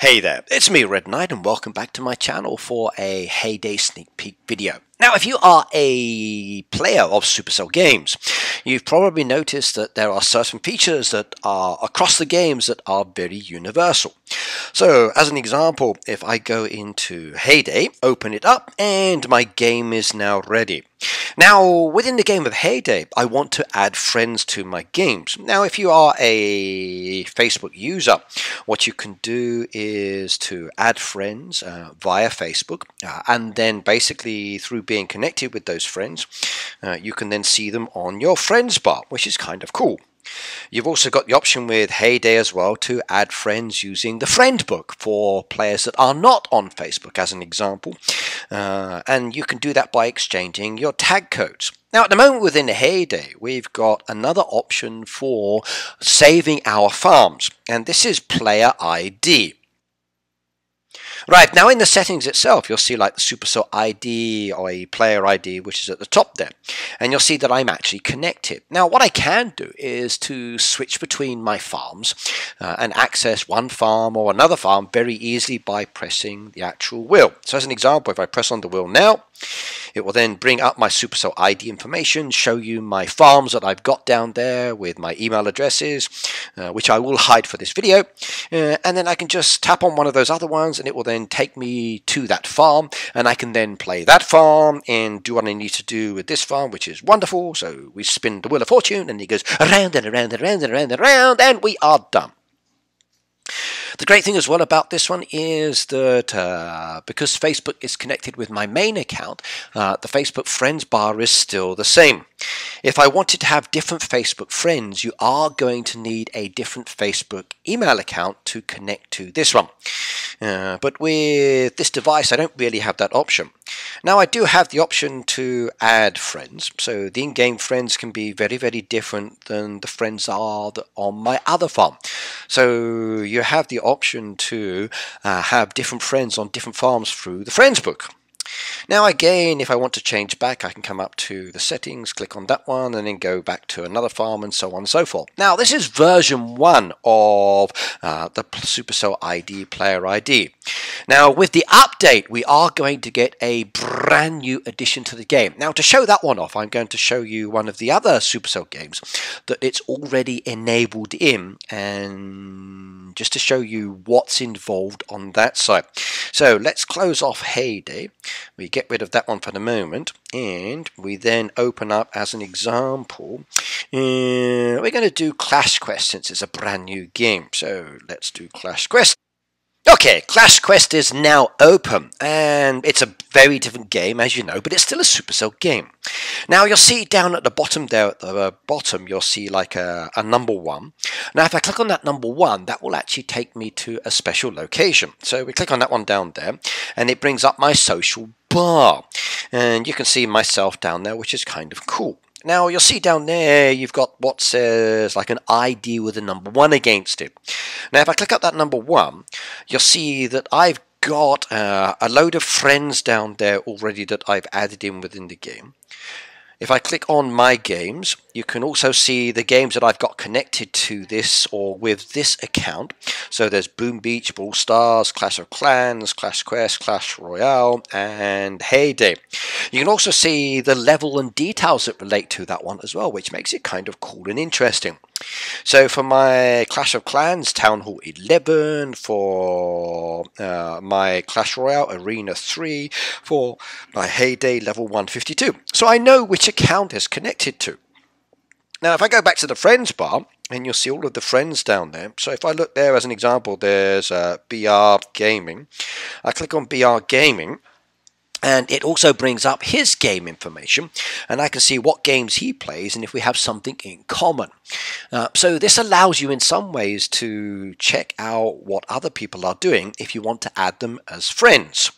Hey there, it's me Red Knight and welcome back to my channel for a Hayday sneak peek video. Now if you are a player of Supercell games, you've probably noticed that there are certain features that are across the games that are very universal. So as an example, if I go into Hayday, open it up, and my game is now ready. Now within the game of Hayday, I want to add friends to my games. Now if you are a Facebook user, what you can do is to add friends via Facebook, and then basically through being connected with those friends, you can then see them on your friends bar, which is kind of cool. You've also got the option with Hayday as well to add friends using the friend book for players that are not on Facebook as an example, and you can do that by exchanging your tag codes. Now at the moment within Hayday we've got another option for saving our farms, and this is player ID. Right, now in the settings itself, you'll see like the Supercell ID or a player ID, which is at the top there. And you'll see that I'm actually connected. Now, what I can do is to switch between my farms and access one farm or another farm very easily by pressing the actual wheel. So as an example, if I press on the wheel now, it will then bring up my Supercell ID information, show you my farms that I've got down there with my email addresses, which I will hide for this video. And then I can just tap on one of those other ones and it will then take me to that farm, and I can then play that farm and do what I need to do with this farm, which is wonderful. So we spin the wheel of fortune and it goes around and around and around and around and around, and we are done. The great thing as well about this one is that because Facebook is connected with my main account, the Facebook friends bar is still the same. If I wanted to have different Facebook friends, you are going to need a different Facebook email account to connect to this one. But with this device, I don't really have that option. Now I do have the option to add friends, so the in-game friends can be very, very different than the friends are on my other farm. So you have the option to have different friends on different farms through the friends book. Now again, if I want to change back, I can come up to the settings, click on that one, and then go back to another farm and so on and so forth. Now this is version 1 of the Supercell ID player ID. Now with the update, we are going to get a brand new addition to the game. Now to show that one off, I'm going to show you one of the other Supercell games that it's already enabled in, and just to show you what's involved on that side. So let's close off Hayday. We get rid of that one for the moment, and we then open up as an example. We're going to do Clash Quest since it's a brand new game. So let's do Clash Quest. Okay, Clash Quest is now open, and it's a very different game, as you know, but it's still a Supercell game. Now, you'll see down at the bottom there, at the bottom, you'll see like a number 1. Now, if I click on that number 1, that will actually take me to a special location. So we click on that one down there, and it brings up my social bar. And you can see myself down there, which is kind of cool. Now, you'll see down there, you've got what says like an ID with a number 1 against it. Now, if I click up that number 1, you'll see that I've got a load of friends down there already that I've added in within the game. If I click on my games, you can also see the games that I've got connected to this or with this account. So there's Boom Beach, Brawl Stars, Clash of Clans, Clash Quest, Clash Royale, and Hayday. You can also see the level and details that relate to that one as well, which makes it kind of cool and interesting. So for my Clash of Clans, Town Hall 11, for my Clash Royale, Arena 3, for my Hayday, level 152. So I know which account is connected to. Now if I go back to the friends bar, and you'll see all of the friends down there. So if I look there as an example, there's BR Gaming. I click on BR Gaming, and it also brings up his game information, and I can see what games he plays and if we have something in common. So this allows you in some ways to check out what other people are doing if you want to add them as friends.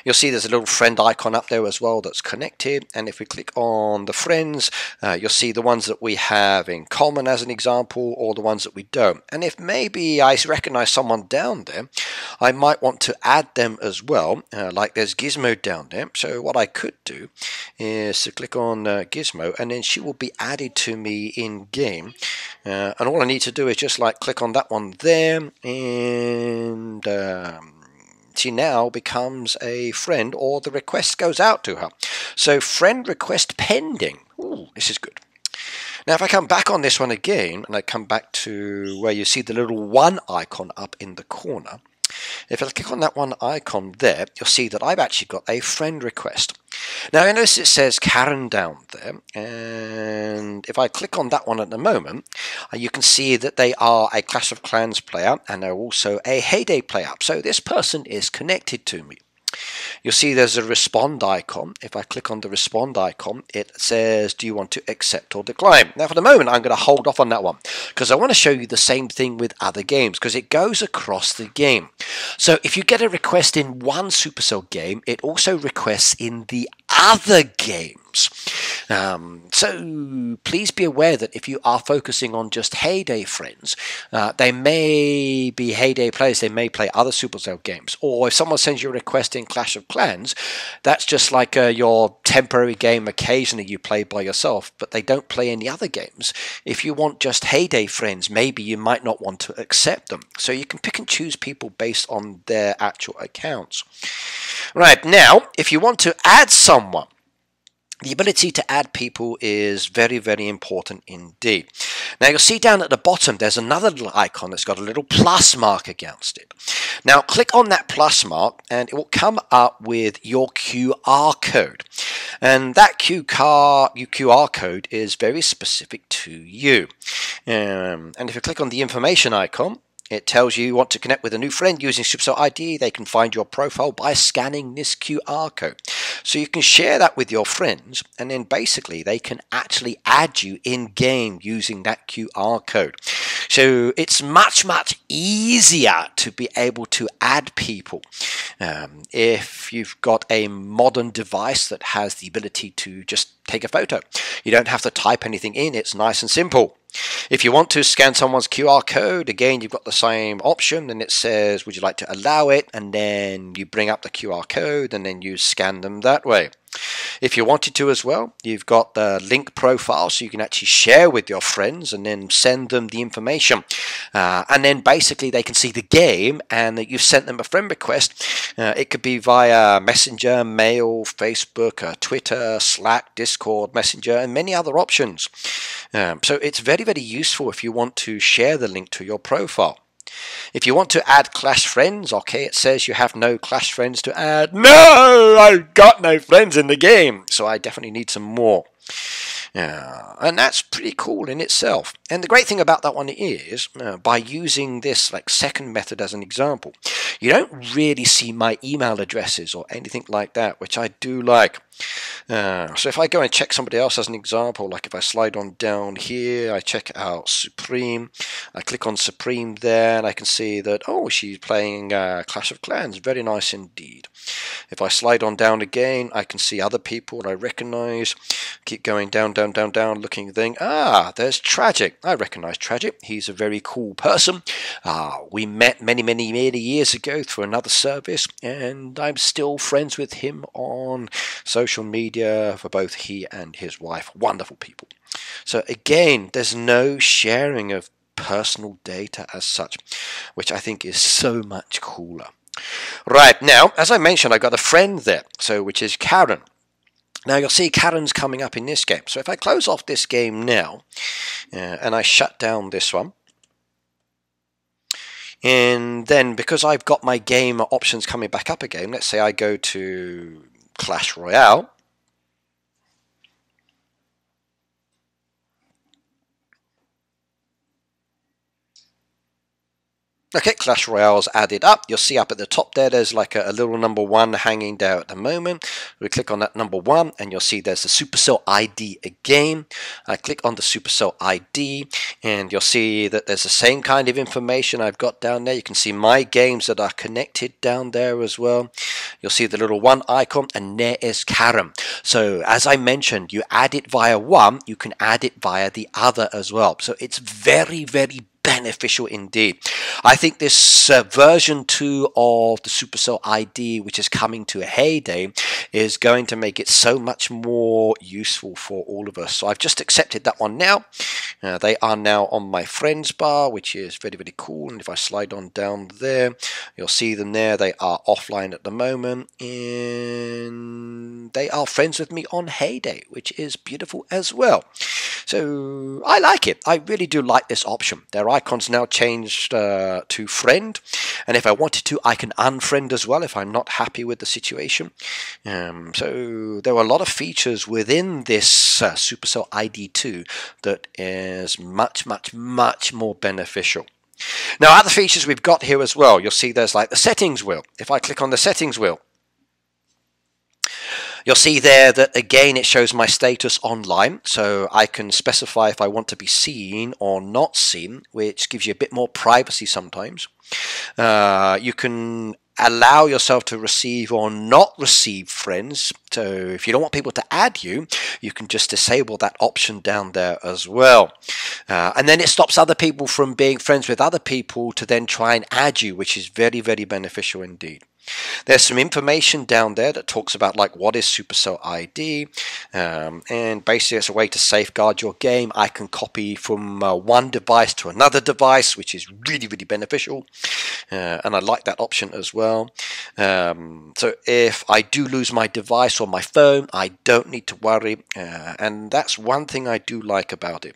You'll see there's a little friend icon up there as well that's connected, and if we click on the friends, you'll see the ones that we have in common as an example, or the ones that we don't. And if maybe I recognize someone down there, I might want to add them as well, like there's Gizmo down there. So what I could do is to click on Gizmo, and then she will be added to me in game, and all I need to do is just like click on that one there, and she now becomes a friend, or the request goes out to her. So friend request pending. Ooh, this is good. Now if I come back on this one again, and I come back to where you see the little one icon up in the corner, if I click on that one icon there, you'll see that I've actually got a friend request. Now I notice it says Karen down there, and if I click on that one at the moment, you can see that they are a Clash of Clans player, and they're also a Hayday player. So this person is connected to me. You'll see there's a respond icon. If I click on the respond icon, it says, do you want to accept or decline? Now for the moment, I'm going to hold off on that one because I want to show you the same thing with other games, because it goes across the game. So if you get a request in one Supercell game, it also requests in the other games. So please be aware that if you are focusing on just Hayday friends, they may be Hayday players, they may play other Supercell games. Or if someone sends you a request in Clash of Clans, that's just like your temporary game occasionally you play by yourself, but they don't play any other games. If you want just Hayday friends, maybe you might not want to accept them. So you can pick and choose people based on their actual accounts. Right, now, if you want to add someone, the ability to add people is very, very important indeed. Now you'll see down at the bottom there's another little icon that's got a little plus mark against it. Now click on that plus mark and it will come up with your QR code. And that QR code is very specific to you. And if you click on the information icon, it tells you want to connect with a new friend using Supercell ID. They can find your profile by scanning this QR code. So you can share that with your friends, and then basically they can actually add you in-game using that QR code. So it's much, much easier to be able to add people if you've got a modern device that has the ability to just take a photo. You don't have to type anything in. It's nice and simple. If you want to scan someone's QR code, again, you've got the same option, and it says, would you like to allow it? And then you bring up the QR code and then you scan them that way. If you wanted to as well, you've got the link profile, so you can actually share with your friends and then send them the information. And then basically they can see the game and that you've sent them a friend request. It could be via Messenger, Mail, Facebook, Twitter, Slack, Discord, Messenger, and many other options. So it's very, very useful if you want to share the link to your profile. If you want to add Clash friends, okay, it says you have no Clash friends to add. No, I've got no friends in the game, so I definitely need some more. And that's pretty cool in itself. And the great thing about that one is, by using this like second method as an example, you don't really see my email addresses or anything like that, which I do like. So if I go and check somebody else as an example, like if I slide on down here, I check out Supreme, I click on Supreme there, and I can see that, oh, she's playing Clash of Clans. Very nice indeed. If I slide on down again, I can see other people I recognize. Keep going down, down, down, down, looking thing. Ah, there's Tragic. I recognize Tragic. He's a very cool person. We met many, many, many years ago through another service, and I'm still friends with him on social media for both he and his wife. Wonderful people. So again, there's no sharing of personal data as such, which I think is so much cooler. Right, now, as I mentioned, I got a friend there, so which is Karen. Now you'll see Karen's coming up in this game. So if I close off this game now, and I shut down this one, and then because I've got my game options coming back up again, let's say I go to Clash Royale, Okay, Clash Royale's added up. You'll see up at the top there, there's like a little number 1 hanging there at the moment. We click on that number 1 and you'll see there's the Supercell ID again. I click on the Supercell ID and you'll see that there's the same kind of information I've got down there. You can see my games that are connected down there as well. You'll see the little 1 icon and there is Karam. So as I mentioned, you add it via one, you can add it via the other as well. So it's very, very beneficial indeed. I think this version 2 of the Supercell ID, which is coming to Hayday, is going to make it so much more useful for all of us. So I've just accepted that one now. They are now on my friends bar, which is very, very cool. And if I slide on down there, you'll see them there. They are offline at the moment and they are friends with me on Hayday, which is beautiful as well. So I like it. I really do like this option. Their icon's now changed to friend, and if I wanted to, I can unfriend as well if I'm not happy with the situation. So there are a lot of features within this Supercell ID 2 that is much, much, much more beneficial. Now, other features we've got here as well. You'll see there's like the settings wheel. If I click on the settings wheel, you'll see there that again it shows my status online, so I can specify if I want to be seen or not seen, which gives you a bit more privacy sometimes. You can allow yourself to receive or not receive friends, so if you don't want people to add you, you can just disable that option down there as well. And then it stops other people from being friends with other people to then try and add you, which is very, very beneficial indeed. There's some information down there that talks about like what is Supercell ID, and basically it's a way to safeguard your game. I can copy from one device to another device, which is really, really beneficial, and I like that option as well. So if I do lose my device or my phone, I don't need to worry, and that's one thing I do like about it.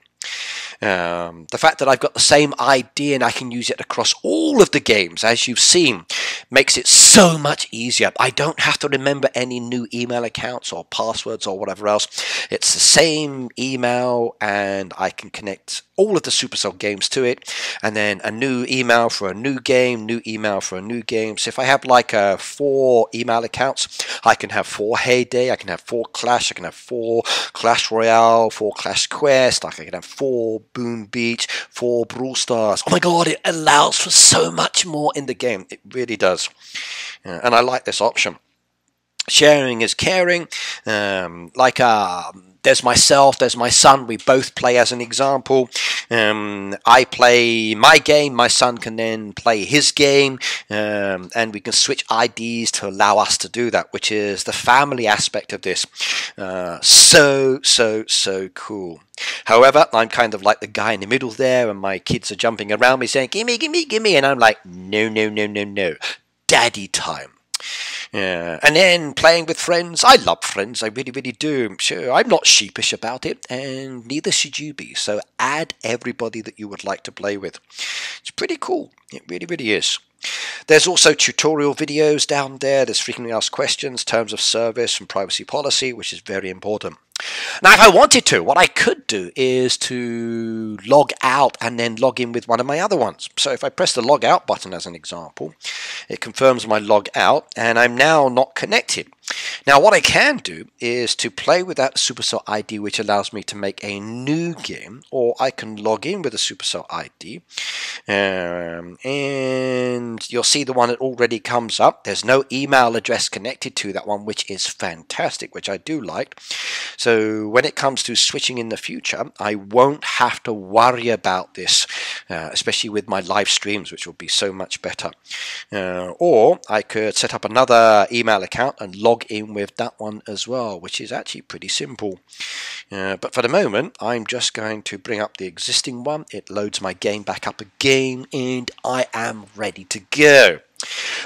The fact that I've got the same ID and I can use it across all of the games, as you've seen, makes it so much easier. I don't have to remember any new email accounts or passwords or whatever else. It's the same email and I can connect all of the Supercell games to it, and then a new email for a new game, new email for a new game. So if I have like 4 email accounts, I can have 4 Hayday, I can have 4 Clash, I can have 4 Clash Royale, 4 Clash Quest, like I can have 4 Boom Beach, 4 Brawl Stars. Oh my god, it allows for so much more in the game. It really does. And I like this option. Sharing is caring. There's myself, there's my son, we both play as an example. I play my game, my son can then play his game, and we can switch IDs to allow us to do that, which is the family aspect of this. So cool. However, I'm kind of like the guy in the middle there, and my kids are jumping around me saying, gimme, gimme, gimme, and I'm like, no, no, no, no, no, daddy time. And then playing with friends. I love friends, I really, really do. Sure, I'm not sheepish about it, and neither should you be. So add everybody that you would like to play with. It's pretty cool. It really, really is. There's also tutorial videos down there. There's frequently asked questions, terms of service, and privacy policy, which is very important. Now, if I wanted to, what I could do is to log out and then log in with one of my other ones. So if I press the log out button as an example, it confirms my log out and I'm now not connected. Now, what I can do is to play with that Supercell ID, which allows me to make a new game, or I can log in with a Supercell ID, and you'll see the one that already comes up. There's no email address connected to that one, which is fantastic, which I do like. So when it comes to switching in the future, I won't have to worry about this, especially with my live streams, which will be so much better. Or I could set up another email account and log in with that one as well, which is actually pretty simple. But for the moment, I'm just going to bring up the existing one. It loads my game back up again, and I am ready to go.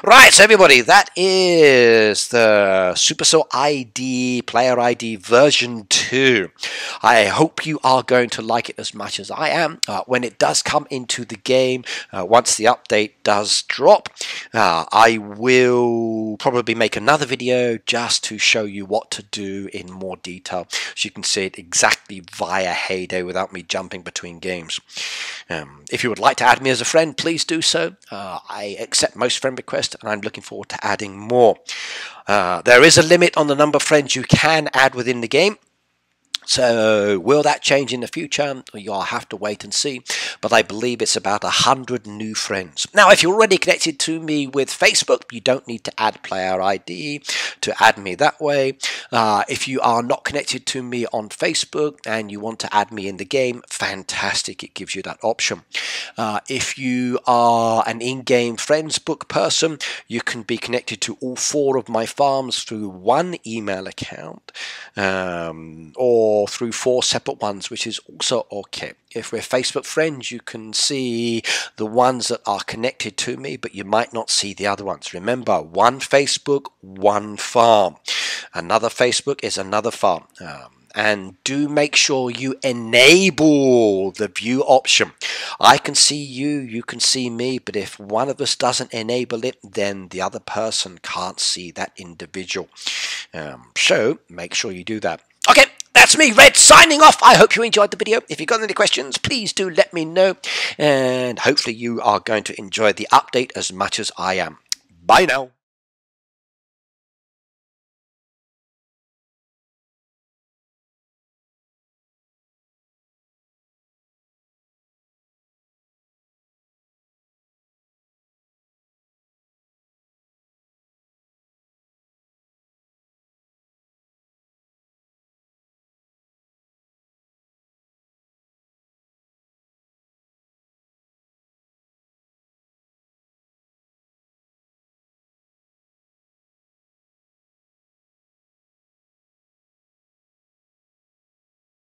Right, so everybody, that is the Supercell ID, Player ID version 2. I hope you are going to like it as much as I am. When it does come into the game, once the update does drop, I will probably make another video just to show you what to do in more detail, so you can see it exactly via Hayday without me jumping between games. If you would like to add me as a friend, please do so. I accept most friend requests, and I'm looking forward to adding more. There is a limit on the number of friends you can add within the game. So will that change in the future? You'll have to wait and see. But I believe it's about 100 new friends. Now, if you're already connected to me with Facebook, you don't need to add Player ID to add me that way. If you are not connected to me on Facebook and you want to add me in the game, fantastic. It gives you that option. If you are an in-game friends book person, you can be connected to all 4 of my farms through one email account, or through 4 separate ones, which is also okay. If we're Facebook friends, you can see the ones that are connected to me, but you might not see the other ones. Remember, one Facebook, one farm. Another Facebook is another farm. And do make sure you enable the view option. I can see you, you can see me, but if one of us doesn't enable it, then the other person can't see that individual. So make sure you do that. Okay, that's me, Red, signing off. I hope you enjoyed the video. If you've got any questions, please do let me know. And hopefully you are going to enjoy the update as much as I am. Bye now.